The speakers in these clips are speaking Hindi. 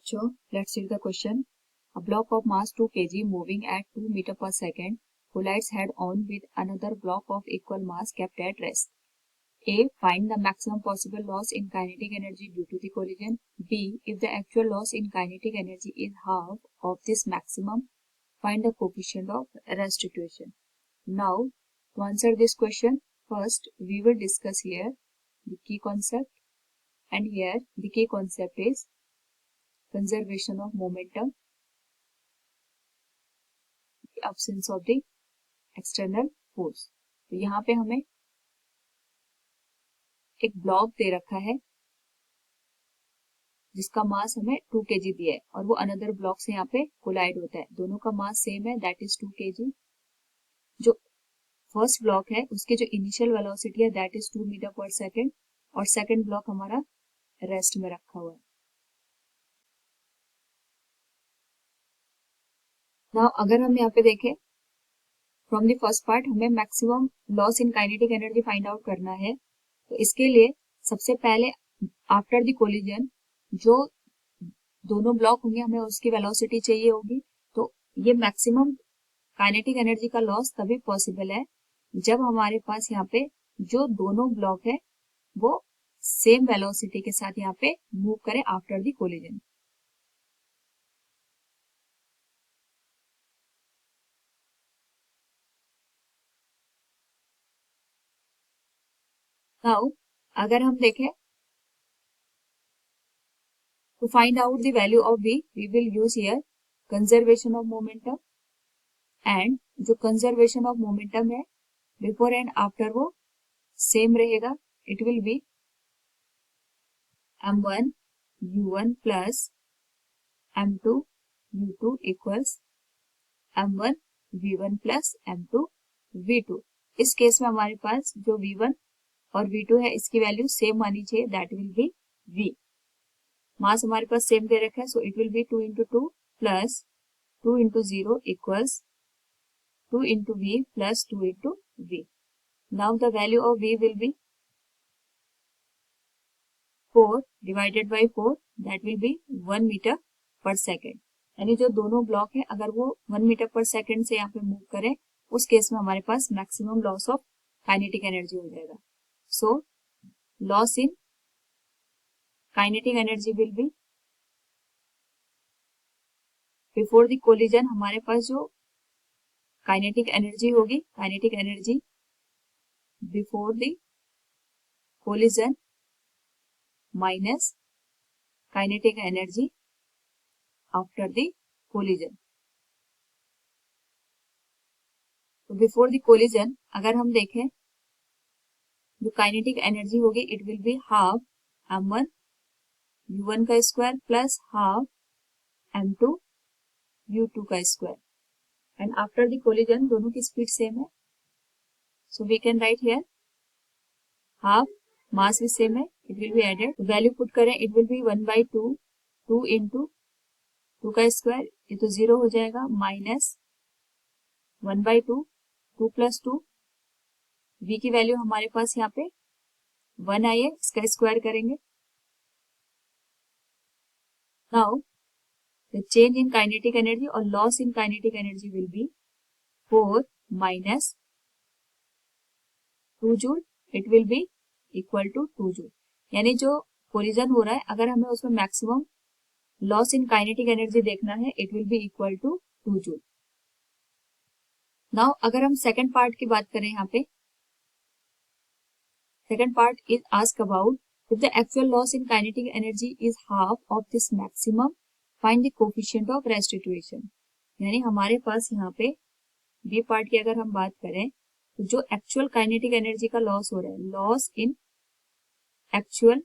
बच्चों, let's read the question. A block of mass 2 kg moving at 2 meter per second collides head on with another block of equal mass kept at rest. A. Find the maximum possible loss in kinetic energy due to the collision. B. If the actual loss in kinetic energy is half of this maximum, find the coefficient of restitution. Now, to answer this question, first we will discuss here the key concept, and here the key concept is conservation of momentum, the absence of the external force. तो यहाँ पे हमें एक ब्लॉक दे रखा है जिसका मास हमें 2 kg दिया है और वो अनदर ब्लॉक से यहाँ पे कोलाइड होता है. दोनों का मास सेम है, दैट इज 2 kg. जो फर्स्ट ब्लॉक है उसकी जो इनिशियल वेलोसिटी है दैट इज 2 मीटर पर सेकेंड और सेकेंड ब्लॉक हमारा रेस्ट में रखा हुआ है. नाउ अगर हम यहाँ पे देखें फ्रॉम द फर्स्ट पार्ट हमें maximum loss in kinetic energy find out करना है. तो इसके लिए सबसे पहले आफ्टर द कोलिजन जो दोनों ब्लॉक होंगे हमें उसकी वेलोसिटी चाहिए होगी. तो ये मैक्सिमम काइनेटिक एनर्जी का लॉस तभी पॉसिबल है जब हमारे पास यहाँ पे जो दोनों ब्लॉक है वो सेम वेलोसिटी के साथ यहाँ पे मूव करे आफ्टर द कोलिजन. नाउ अगर हम देखें to find out the value of v, we will use here conservation of momentum, and जो conservation of momentum है before and after वो same रहेगा. It will be m1 u1 plus m2 u2 equals m1 v1 plus m2 v2. इस केस में हमारे पास जो v1 और v2 है इसकी वैल्यू सेम आनी चाहिए, दैट विल बी v. मास हमारे पास सेम दे रखा है, so it will B 2 into 2 plus 2 into 0 equals 2 into v plus 2 into v. Now the value of v will be 4 divided by 4, that will be 1 meter per second. यानी जो दोनों ब्लॉक है अगर वो 1 मीटर पर सेकेंड से यहाँ पे मूव करें उस केस में हमारे पास maximum loss of kinetic energy हो जाएगा. So loss in kinetic energy will be before the collision हमारे पास जो काइनेटिक एनर्जी होगी, kinetic energy before the collision minus kinetic energy after the collision. तो बिफोर द कोलिजन अगर हम देखें जो काइनेटिक एनर्जी होगी it will be half m1 u1 का square plus half m2 u2 का square. And after the collision दोनों की स्पीड सेम है, so we can write here half, mass भी सेम है, it will be added. Value put करें इट विल बी 1/2 2 into 2 का स्क्वायर, ये तो 0 हो जाएगा, माइनस 1/2 2 plus 2. v की वैल्यू हमारे पास यहाँ पे 1 आई है, इसका स्क्वायर करेंगे. Now the change in kinetic energy और loss in kinetic energy will be 4 minus 2 joule, it will be equal to 2 joule. यानी जो कोलिजन हो रहा है अगर हमें उसमें maximum loss in kinetic energy देखना है it will be equal to 2 joule. Now अगर हम सेकेंड पार्ट की बात करें यहाँ पे, second part is ask about if the actual loss in kinetic energy is half of this maximum, find the coefficient of restitution. यानी हमारे पास यहाँ पे बी पार्ट की अगर हम बात करें तो जो एक्चुअल काइनेटिक एनर्जी का लॉस हो रहा है, loss in actual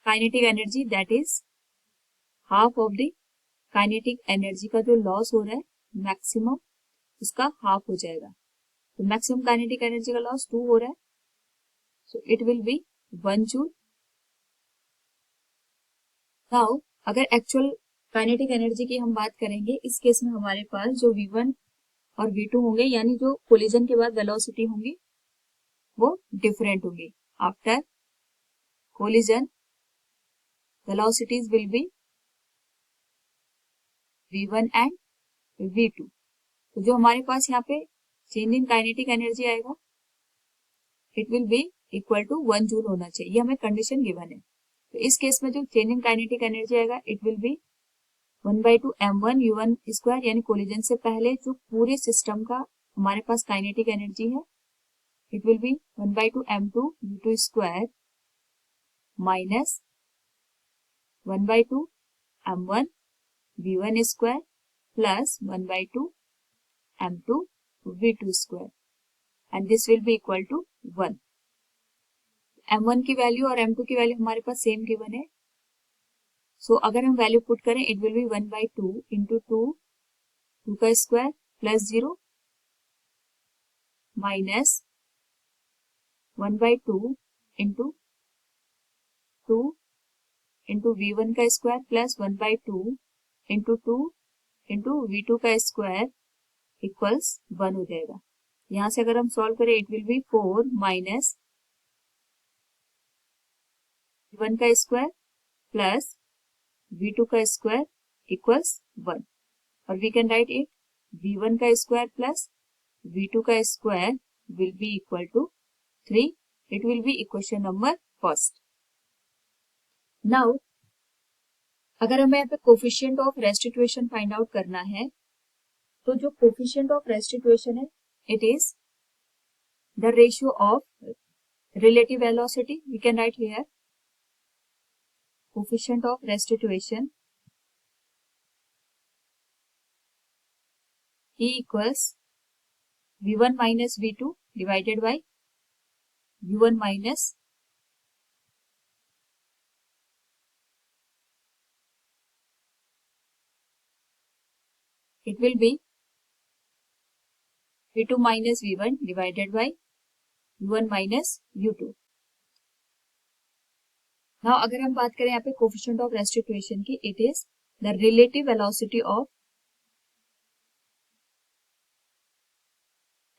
kinetic energy that is half of the kinetic energy का जो लॉस हो रहा है मैक्सिमम उसका हाफ हो जाएगा. तो मैक्सिमम काइनेटिक एनर्जी का लॉस 2 हो रहा है, so it will be 1 joule. Now अगर एक्चुअल काइनेटिक एनर्जी की हम बात करेंगे इस केस में हमारे पास जो v1 और v2 होंगे यानी जो कोलिजन के बाद वेलोसिटी होंगी वो डिफरेंट होंगी. After collision velocities will be v1 and v2. तो जो हमारे पास यहाँ पे चेंज इन काइनेटिक एनर्जी आएगा it will be equal to 1 joule होना चाहिए, ये हमें कंडीशन गिवन है। तो इस केस में जो चेंज इन काइनेटिक एनर्जी आएगा it will be 1/2 m1 u1 square, यानी कोलिजन से पहले जो पूरे सिस्टम का हमारे पास काइनेटिक एनर्जी है it will be 1/2 m2 u2 square minus 1/2 m1 v1 square plus 1/2 m2 v2 square and this will be equal to 1। m1 की वैल्यू और m2 की वैल्यू हमारे पास सेम गिवन है, सो अगर हम वैल्यू पुट करें इट विल बी 1/2 इंटू 2 का square plus 0 minus 1/2 into 2 into v1 का square plus 1/2 into 2 into v2 का स्क्वायर इक्वल्स 1 हो जाएगा। यहां से अगर हम सॉल्व करें it will be 4 minus v1 का स्क्वायर प्लस v2 का स्क्वायर इक्वल्स 1 और we can right it v1 का स्क्वायर प्लस v2 का square will be equal to 3। It will be equation number first. Now अगर हमें यहाँ पे coefficient of restitution find out करना है तो जो कोफिशिएंट ऑफ रेस्टिट्यूएशन है it is the ratio of relative velocity. We can write here coefficient of restitution E equals v1 minus v2 divided by u1 minus it will be v2 minus v1 divided by u1 minus u2। Now अगर हम बात करें यहाँ पे कोफिशिएंट ऑफ रेस्टिट्यूएशन की it is the relative velocity of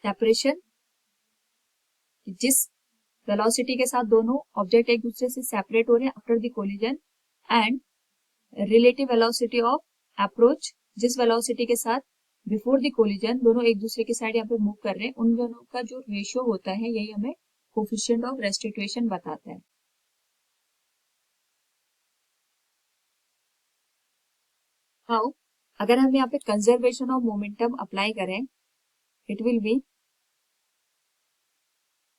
separation, जिस वेलोसिटी के साथ दोनों ऑब्जेक्ट एक दूसरे से सेपरेट हो रहे हैं after the collision, and relative velocity of approach, जिस वेलोसिटी के साथ बिफोर द कोलिजन दोनों एक दूसरे की साइड यहाँ पे मूव कर रहे हैं, उन दोनों का जो रेशियो होता है यही हमें कोफिशिएंट ऑफ रेस्टिट्यूएशन बताता है। हाउ अगर हम यहाँ पे कंजर्वेशन ऑफ मोमेंटम अप्लाई करें it will be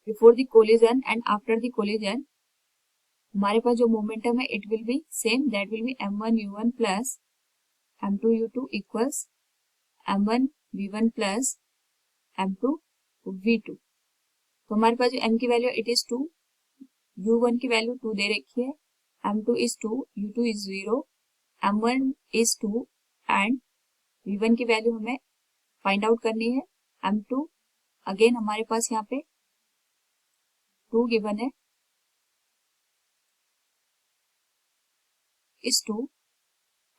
before the collision and after the collision हमारे पास जो मोमेंटम है it will B same, that will be m1 u1 plus m2 u2 equals m1 v1 plus m2 v2। तो हमारे पास जो m की वैल्यू इट इज 2, u1 की वैल्यू 2 दे रखी है, m2 is 2, u2 is 0, m1 is 2 and v1 की वैल्यू हमें फाइंड आउट करनी है। m2 अगेन हमारे पास यहाँ पे 2 गिवन है, is 2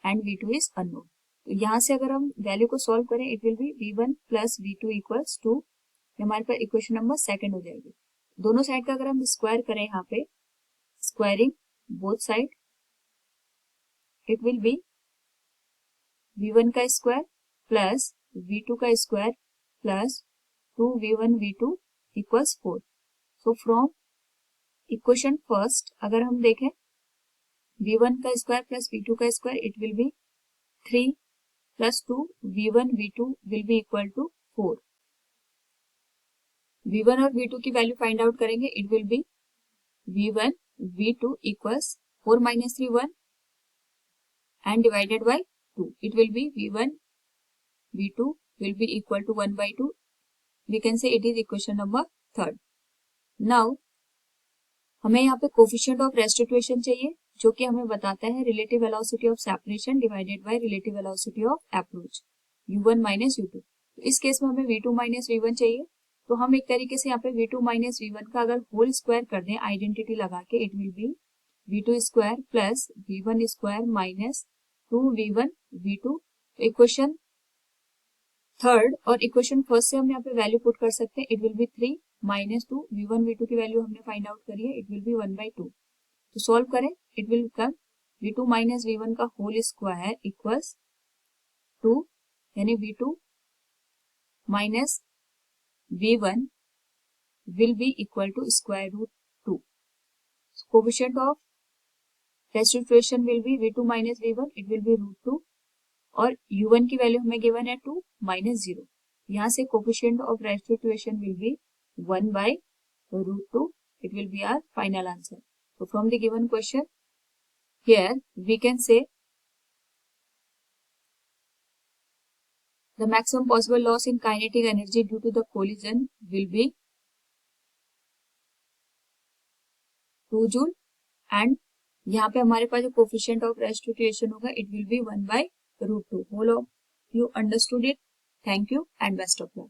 and v2 is unknown. तो यहाँ से अगर हम वैल्यू को सॉल्व करें it will be v1 plus v2 equals 2, हमारे पास इक्वेशन नंबर सेकंड हो जाएगी। दोनों साइड का अगर हम स्क्वायर करें यहाँ पे squaring both side it will be v1 का स्क्वायर प्लस v2 का square plus 2v1 v2 equals 4। So from equation first अगर हम देखें v1 का स्क्वायर प्लस v2 का square it will be 3 plus 2 v1 v2 will be equal to 4। v1 और v2 की वैल्यू फाइंड आउट करेंगे it will be v1 v2 equals 4 minus 3 1 and divided by 2 it will be v1 v2 will be equal to 1/2। we can say it is equation number third। now हमें यहाँ पे कोफिशिएंट ऑफ रेस्टिट्यूएशन चाहिए जो कि हमें बताता है relative velocity of separation divided by relative velocity of approach u1 minus u2। तो इस केस में हमें v2 minus v1 चाहिए, तो हम एक तरीके से यहाँ पे v2 minus v1 का अगर होल स्क्वायर कर दें आइडेंटिटी लगा के it will B v2 square plus v1 square minus 2v1 v2। Equation third और इक्वेशन फर्स्ट से हम यहाँ पे वैल्यू पुट कर सकते हैं it will be 3 minus 2 v1 v2 की वैल्यू हमने फाइंड आउट करी है इट विल बी 1/2। तो सॉल्व करें it will become V2 minus V1 का होल स्क्वायर इक्वल्स 2, यानी V2 minus V1 will be equal to square root 2. So, coefficient of restitution will be V2 minus V1, it will be root 2 और U1 की वैल्यू हमें गिवन है 2 माइनस 0. यहाँ से coefficient of restitution will be 1 by root 2. It will be our final answer. So from the given question, here we can say the maximum possible loss in kinetic energy due to the collision will be 2 joule and यहाँ पे हमारे पास जो कोफिशिएंट ऑफ रेस्टिट्यूशन होगा it will be 1 by root 2. Whole of you understood it. Thank you and best of luck.